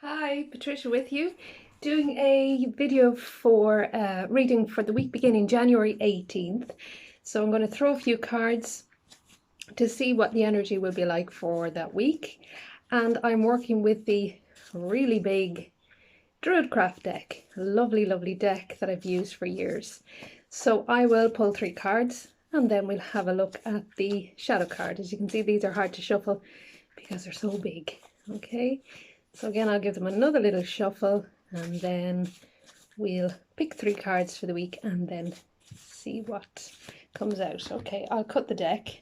Hi, Patricia with you, doing a video for reading for the week beginning January 18th. So I'm going to throw a few cards to see what the energy will be like for that week. And I'm working with the really big DruidCraft deck, a lovely, lovely deck that I've used for years. So I will pull 3 cards and then we'll have a look at the shadow card. As you can see, these are hard to shuffle because they're so big. Okay. So again, I'll give them another little shuffle and then we'll pick 3 cards for the week and then see what comes out. Okay, I'll cut the deck.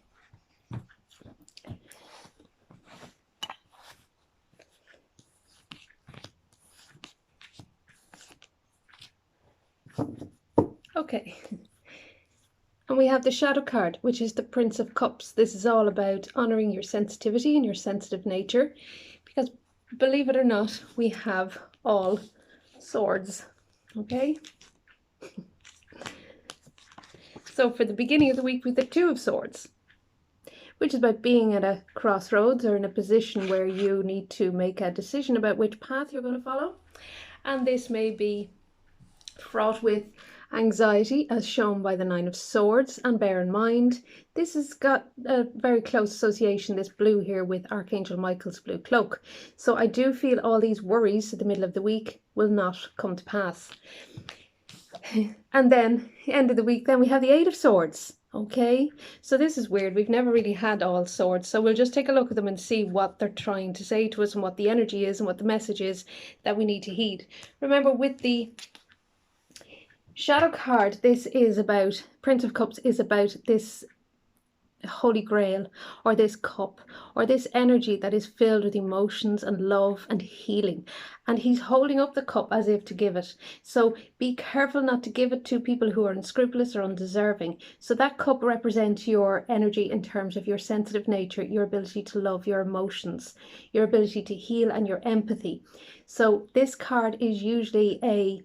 Okay, and we have the shadow card, which is the Prince of Cups. This is all about honoring your sensitivity and your sensitive nature, because believe it or not, we have all swords. Okay, so for the beginning of the week, with the 2 of Swords, which is about being at a crossroads or in a position where you need to make a decision about which path you're going to follow. And this may be fraught with anxiety, as shown by the 9 of Swords. And bear in mind, this has got a very close association, this blue here, with Archangel Michael's blue cloak. So I do feel all these worries at the middle of the week will not come to pass. And then, end of the week, then we have the 8 of Swords. Okay, so this is weird. We've never really had all swords, so we'll just take a look at them and see what they're trying to say to us and what the energy is and what the message is that we need to heed. Remember, with the shadow card, this is about, Prince of Cups is about this Holy Grail, or this cup, or this energy that is filled with emotions and love and healing, and he's holding up the cup as if to give it. So be careful not to give it to people who are unscrupulous or undeserving. So that cup represents your energy in terms of your sensitive nature, your ability to love, your emotions, your ability to heal, and your empathy. So this card is usually a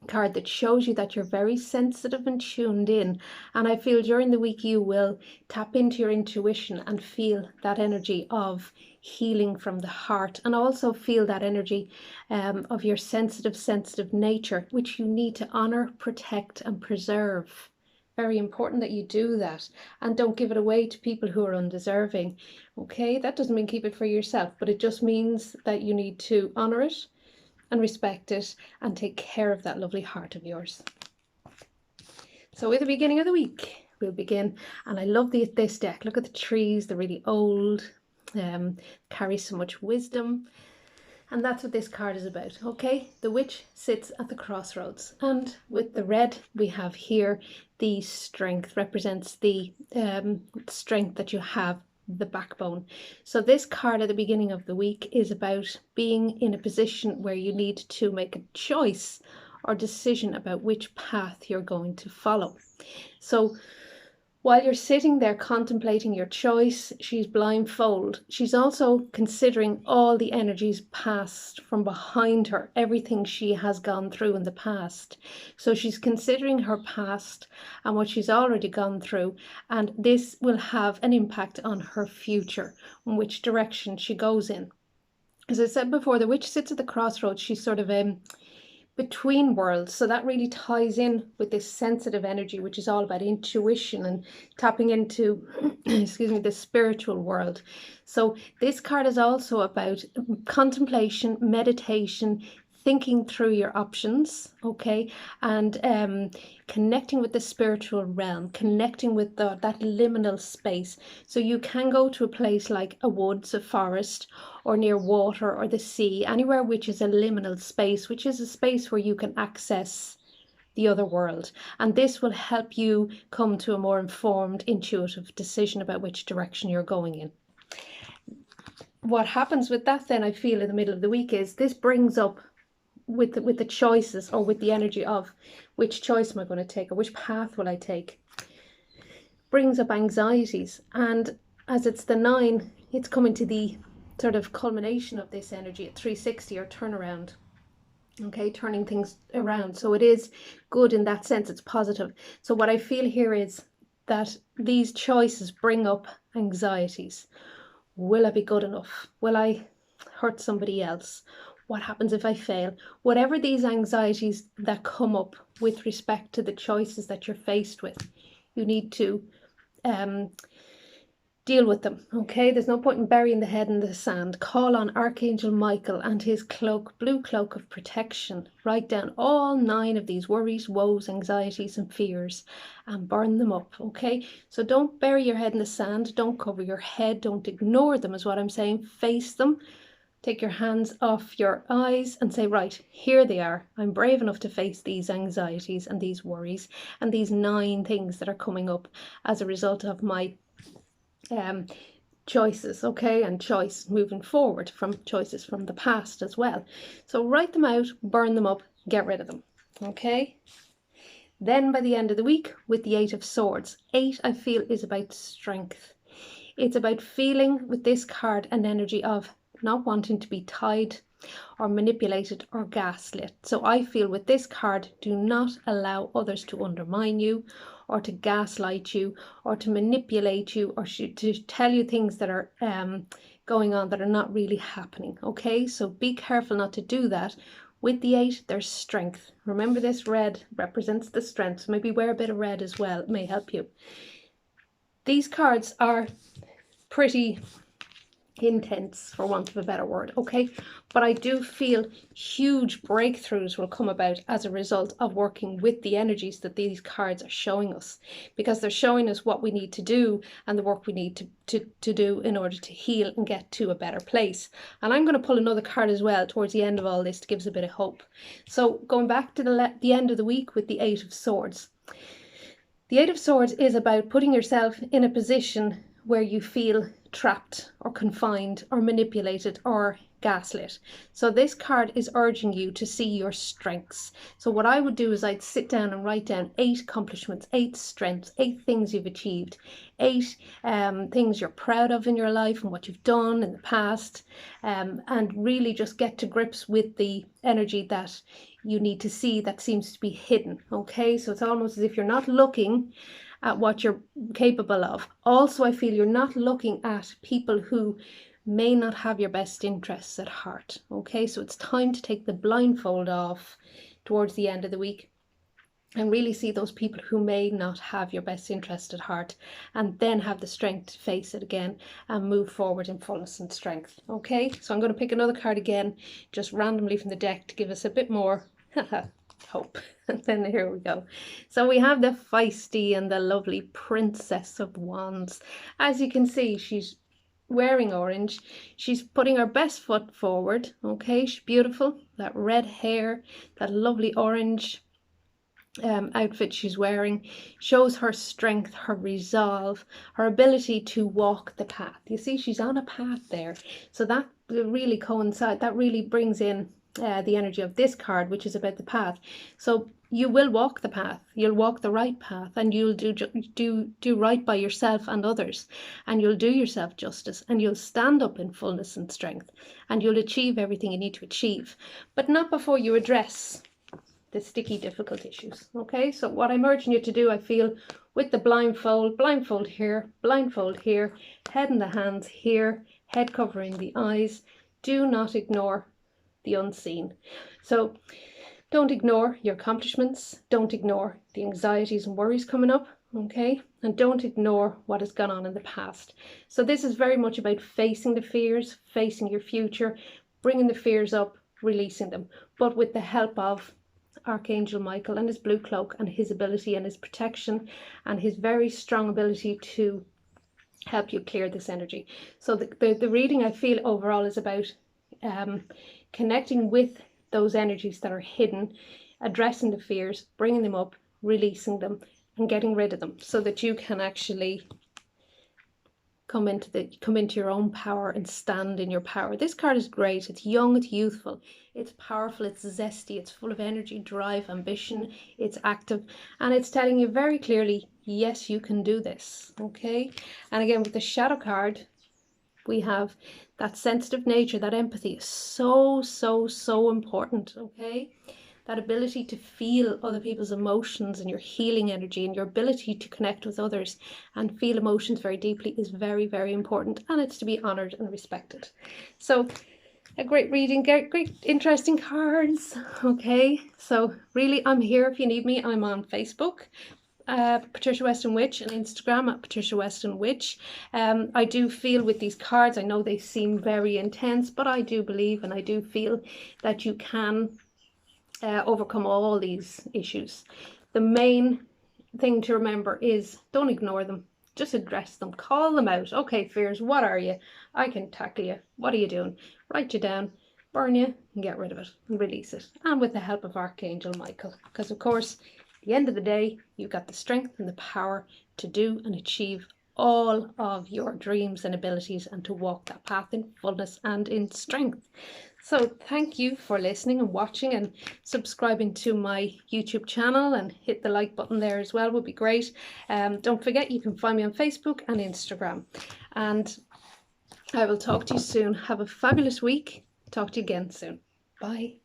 card that shows you that you're very sensitive and tuned in, and I feel during the week you will tap into your intuition and feel that energy of healing from the heart, and also feel that energy of your sensitive nature, which you need to honor, protect, and preserve. Very important that you do that and don't give it away to people who are undeserving. Okay, that doesn't mean keep it for yourself, but it just means that you need to honor it and respect it and take care of that lovely heart of yours. So with the beginning of the week, we'll begin, and I love this deck. Look at the trees, they're really old, carry so much wisdom, and that's what this card is about. Okay, the witch sits at the crossroads, and with the red we have here, the strength represents the strength that you have, the backbone. So this card at the beginning of the week is about being in a position where you need to make a choice or decision about which path you're going to follow. So while you're sitting there contemplating your choice, she's blindfold. She's also considering all the energies past from behind her, everything she has gone through in the past. So she's considering her past and what she's already gone through, and this will have an impact on her future, in which direction she goes in. As I said before, the witch sits at the crossroads. She's sort of between worlds, so that really ties in with this sensitive energy, which is all about intuition and tapping into excuse me, the spiritual world. So this card is also about contemplation, meditation, thinking through your options, okay, and connecting with the spiritual realm, connecting with that liminal space. So you can go to a place like a woods, a forest, or near water or the sea, anywhere which is a liminal space, which is a space where you can access the other world. And this will help you come to a more informed, intuitive decision about which direction you're going in. What happens with that then, I feel, in the middle of the week is this brings up with the choices, or with the energy of which choice am I going to take, or which path will I take, brings up anxieties. And as it's the 9, it's coming to the sort of culmination of this energy at 360, or turnaround. Okay, turning things around. So it is good in that sense, it's positive. So what I feel here is that these choices bring up anxieties. Will I be good enough? Will I hurt somebody else? What happens if I fail? Whatever these anxieties that come up with respect to the choices that you're faced with, you need to deal with them, okay? There's no point in burying the head in the sand. Call on Archangel Michael and his cloak, blue cloak of protection. Write down all 9 of these worries, woes, anxieties, and fears and burn them up, okay? So don't bury your head in the sand. Don't cover your head. Don't ignore them, is what I'm saying. Face them. Take your hands off your eyes and say, right, here they are. I'm brave enough to face these anxieties and these worries and these 9 things that are coming up as a result of my choices, okay, and choice moving forward from choices from the past as well. So write them out, burn them up, get rid of them, okay? Then by the end of the week with the 8 of Swords, 8 I feel is about strength. It's about feeling with this card an energy of not wanting to be tied or manipulated or gaslit. So I feel with this card, do not allow others to undermine you or to gaslight you or to manipulate you or to tell you things that are going on that are not really happening, okay? So be careful not to do that. With the 8, there's strength. Remember, this red represents the strength, so maybe wear a bit of red as well. It may help you. These cards are pretty intense, for want of a better word, okay? But I do feel huge breakthroughs will come about as a result of working with the energies that these cards are showing us, because they're showing us what we need to do and the work we need to do in order to heal and get to a better place. And I'm going to pull another card as well towards the end of all this to give us a bit of hope. So going back to the end of the week with the 8 of Swords. The 8 of Swords is about putting yourself in a position where you feel trapped or confined or manipulated or gaslit. So this card is urging you to see your strengths. So what I would do is I'd sit down and write down 8 accomplishments, 8 strengths, 8 things you've achieved, 8 things you're proud of in your life and what you've done in the past, and really just get to grips with the energy that you need to see that seems to be hidden, okay? So it's almost as if you're not looking at what you're capable of. Also, I feel you're not looking at people who may not have your best interests at heart, okay? So it's time to take the blindfold off towards the end of the week and really see those people who may not have your best interest at heart, and then have the strength to face it again and move forward in fullness and strength, okay? So I'm going to pick another card again, just randomly from the deck to give us a bit more hope. And then here we go. So we have the feisty and the lovely Princess of Wands. As you can see, she's wearing orange. She's putting her best foot forward, okay? She's beautiful. That red hair, that lovely orange outfit she's wearing shows her strength, her resolve, her ability to walk the path. You see, she's on a path there. So that really coincides, that really brings in the energy of this card, which is about the path. So you will walk the path, you'll walk the right path, and you'll do right by yourself and others, and you'll do yourself justice, and you'll stand up in fullness and strength, and you'll achieve everything you need to achieve, but not before you address the sticky, difficult issues, okay? So what I'm urging you to do, I feel, with the blindfold here, head in the hands here, head covering the eyes, do not ignore the unseen. So don't ignore your accomplishments, don't ignore the anxieties and worries coming up, okay? And don't ignore what has gone on in the past. So this is very much about facing the fears, facing your future, bringing the fears up, releasing them, but with the help of Archangel Michael and his blue cloak and his ability and his protection and his very strong ability to help you clear this energy. So the reading, I feel, overall is about connecting with those energies that are hidden, addressing the fears, bringing them up, releasing them, and getting rid of them, so that you can actually come into your own power and stand in your power. This card is great. It's young, it's youthful, it's powerful, it's zesty, it's full of energy, drive, ambition, it's active, and it's telling you very clearly, yes, you can do this, okay? And again, with the shadow card, we have that sensitive nature, that empathy is so important, okay? That ability to feel other people's emotions and your healing energy and your ability to connect with others and feel emotions very deeply is very important, and it's to be honored and respected. So a great reading, great interesting cards. Okay, so really I'm here if you need me. I'm on Facebook, Patricia Weston Witch, and Instagram at Patricia Weston Witch. I do feel with these cards, I know they seem very intense, but I do believe and I do feel that you can overcome all these issues. The main thing to remember is don't ignore them. Just address them, call them out. Okay, fears, what are you? I can tackle you. What are you doing? Write you down, burn you, and get rid of it, and release it. And with the help of Archangel Michael. Because of course, at the end of the day, you've got the strength and the power to do and achieve all of your dreams and abilities and to walk that path in fullness and in strength. So thank you for listening and watching, and subscribing to my YouTube channel, and hit the like button there as well would be great. Don't forget you can find me on Facebook and Instagram, and I will talk to you soon. Have a fabulous week. Talk to you again soon. Bye.